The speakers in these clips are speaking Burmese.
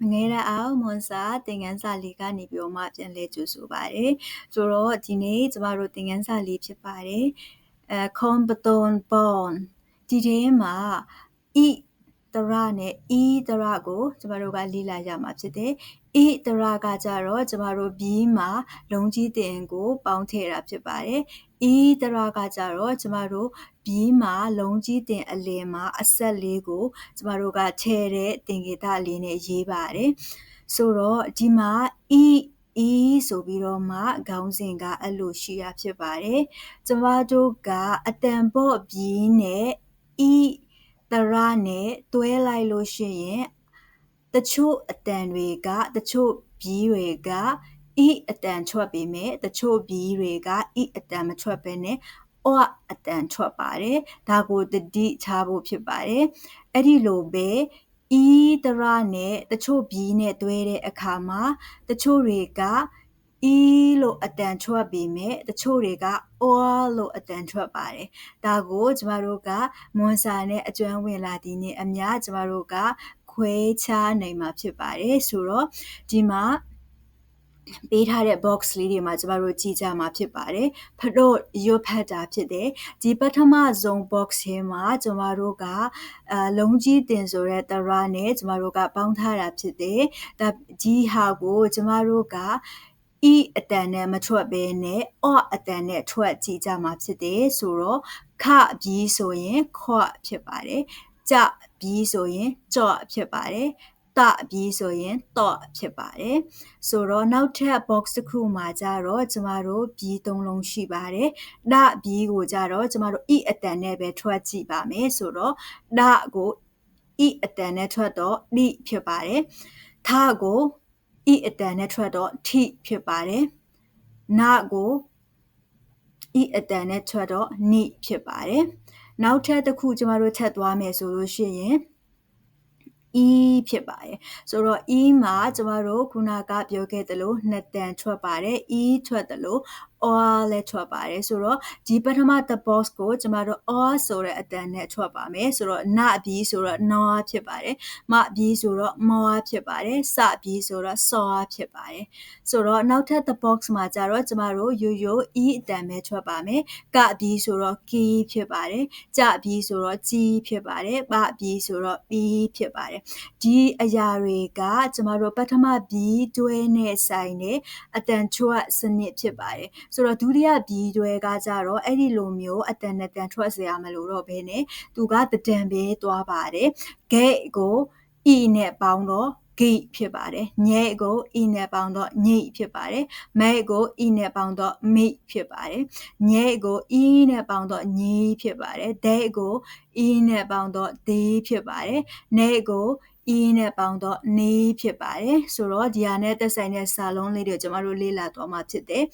မငယ်တဲ့အောင်မွန်စာသင်ခန်းစာလေးကနေပြီးတော့မှပြန်လဲကြိုဆိုပါတယ်ဆိုတော့ဒီနေ့ကျမတို့သင်ခန်းစာလေးဖြစ်ပါတယ်combaton bond ဒီထဲမှာ e တရနဲ့ e တရကိုကျမတို့ကလေ့လာရမှာဖြစ်တယ် e တရကကြတော့ကျမတို့ b မှာလုံးကြီးတင်ကိုပေါင်းထည့်တာဖြစ်ပါတယ် e တရကကြတော့ကျမတို့ b မှာလုံးကြီးတင်အလယ်မှာအဆက်လေးကိုကျမတို့ကထည့်တဲ့သင်္ကေတလေးနဲ့ရေးပါတယ်ဆိုတော့ဒီမှာ e ဆိုပြီးတော့မှခေါင်းစဉ်ကအဲ့လိုရှိရဖြစ်ပါတယ်ကျမတို့ကအတန်ပေါ့ b နဲ့ e တရနဲ့တွဲလိုက်လို့ရှိရင်တချို့အတန်တွေကတချို့ b တွေက e အတန်ထွက်ပေမဲ့တချို့ b တွေက e အတန်မထွက်ဘဲနဲ့ o အတန်ထွက်ပါတယ်ဒါကိုသတိထားဖို့ဖြစ်ပါတယ်အဲ့ဒီလိုပဲ e တရနဲ့တချို့ b နဲ့တွဲတဲ့အခါမှာတချို့တွေက e လို့အတန်ထွက်ပေမဲ့တချို့တွေက o လို့အတန်ထွက်ပါတယ်ဒါကိုကျမတို့ကမွန်စာနဲ့အကျွမ်းဝင်လာသည်နဲ့အမျှကျမတို့ကခွဲခြားနိုင်မှာဖြစ်ပါတယ်ဆိုတော့ဒီမှာပေးထားတဲ့ box လေးတွေမှာကျမတို့ကြည့်ကြမှာဖြစ်ပါတယ်ဖတို့ရွတ်ဖတ်တာဖြစ်တယ်ဒီပထမဆုံး box ထဲမှာကျမတို့ကလုံးကြီးတင်ဆိုတဲ့တရနဲ့ကျမတို့ကပေါင်းထားတာဖြစ်တယ်ဒါဒီဟာကိုကျမတို့ကe အတန်နဲ့မထွက်ဘဲနဲ့ o အတန်နဲ့ထွက်ကြည့်ကြမှာဖြစ်တယ်ဆိုတော့ခပြီးဆိုရင်ခွဖြစ်ပါတယ်ကြပြီးဆိုရင်ကြော့ဖြစ်ပါတယ်တပြီးဆိုရင်တော့ဖြစ်ပါတယ်ဆိုတော့နောက်ထပ် box တစ်ခုမှာကြတော့ကျမတို့ b သုံးလုံးရှိပါတယ်ဒ b ကိုကြတော့ကျမတို့ e အတန်နဲ့ပဲထွက်ကြည့်ပါမယ်ဆိုတော့ဒကို e အတန်နဲ့ထွက်တော့ d ဖြစ်ပါတယ်ထကို e အတန်နဲ့ထွက်တော့ t ဖြစ်ပါတယ်နကို e အတန်နဲ့ထွက်တော့ ni ဖြစ်ပါတယ်နောက်ထပ်တစ်ခုကျမတို့ထပ်သွားမယ်ဆိုလို့ရှိရင်e ဖြစ်ပါတယ်ဆိုတော့ e မှာကျမတို့ခုနကပြောခဲ့သလိုနှစ်တန်ထွက်ပါတယ် e ထွက်သလို or လည်းထွက်ပါတယ်ဆိုတော့ဒီပထမတစ် box ကိုကျမတို့ or ဆိုတဲ့အတန်နဲ့ထွက်ပါမယ်ဆိုတော့နပြီးဆိုတော့ nor ဖြစ်ပါတယ်မပြီးဆိုတော့ more ဖြစ်ပါတယ်စပြီးဆိုတော့ saw ဖြစ်ပါတယ်ဆိုတော့နောက်ထပ်တစ် box မှာကျတော့ကျမတို့ရိုးရိုး e အတန်ပဲထွက်ပါမယ်ကပြီးဆိုတော့ key ဖြစ်ပါတယ်ကြပြီးဆိုတော့ g ဖြစ်ပါတယ်ပပြီးဆိုတော့ b ဖြစ်ပါတယ်ဒီအရာတွေကကျမတို့ပထမ b တွဲနဲ့ဆိုင်တဲ့အတန်ချွတ်စနစ်ဖြစ်ပါတယ်ဆိုတော့ဒုတိယ b တွဲကကြတော့အဲ့ဒီလိုမျိုးအတန်နဲ့တန်ထွက်စရာမလိုတော့ဘဲနဲ့သူကတန်ပဲသွားပါတယ် gate ကို e နဲ့ပေါင်းတော့ gate ဖြစ်ပါတယ်ညဲ့ကို e နဲ့ပေါင်းတော့ညိဖြစ်ပါတယ်မဲကို e နဲ့ပေါင်းတော့မိဖြစ်ပါတယ်ညဲ့ကို e နဲ့ပေါင်းတော့ညီဖြစ်ပါတယ်ဒဲကို e နဲ့ပေါင်းတော့ဒီဖြစ်ပါတယ်နဲကို e နဲ့ပေါင်းတော့နေဖြစ်ပါတယ်ဆိုတော့ဒီဟာနဲ့သက်ဆိုင်တဲ့စာလုံးလေးတွေကျွန်တော်တို့လေ့လာသွားမှာဖြစ်တယ်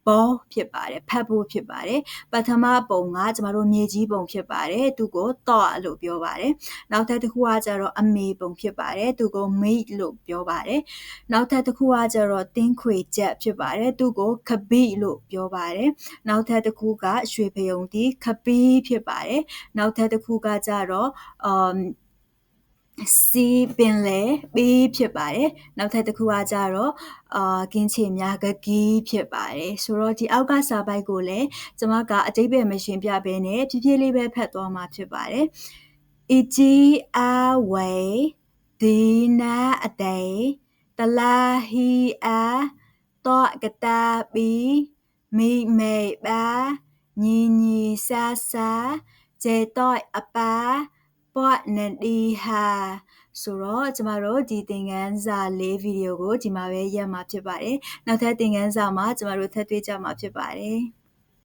ဘောဖြစ်ပါတယ်ဖတ်ဖို့ဖြစ်ပါတယ်ပထမပုံကကျမတို့မြေကြီးပုံဖြစ်ပါတယ်သူကိုတော့လို့ပြောပါတယ်နောက်ထပ်တစ်ခုကကျတော့အမေပုံဖြစ်ပါတယ်သူကိုမိတ်လို့ပြောပါတယ်နောက်ထပ်တစ်ခုကကျတော့တင်းခွေချက်ဖြစ်ပါတယ်သူကိုခပိလို့ပြောပါတယ်နောက်ထပ်တစ်ခုကရွှေဖယုံတီခပီးဖြစ်ပါတယ်နောက်ထပ်တစ်ခုကကျတော့စီပင်လေပေးဖြစ်ပါတယ်နောက်ထပ်တစ်ခုကကြတော့ကင်းချေများကကီးဖြစ်ပါတယ်ဆိုတော့ဒီအောက်ကစာပိုက်ကိုလည်းကျွန်မကအတိတ်ပဲမရှင်းပြဘဲနဲ့ဖြည်းဖြည်းလေးပဲဖတ်သွားမှာဖြစ်ပါတယ်အကြီးအဝေဒီနာအတေတလာဟီအတော့ကတာပီမိမေပါညီညီဆာဆာဂျေတော့အပါပွတ်နန်ဒီဟာဆိုတော့ကျမတို့ဒီသင်ခန်းစာလေးဗီဒီယိုကိုဒီမှာပဲရပ်မှာဖြစ်ပါတယ်နောက်ထပ်သင်ခန်းစာမှာကျမတို့ထပ်တွေ့ကြမှာဖြစ်ပါတယ်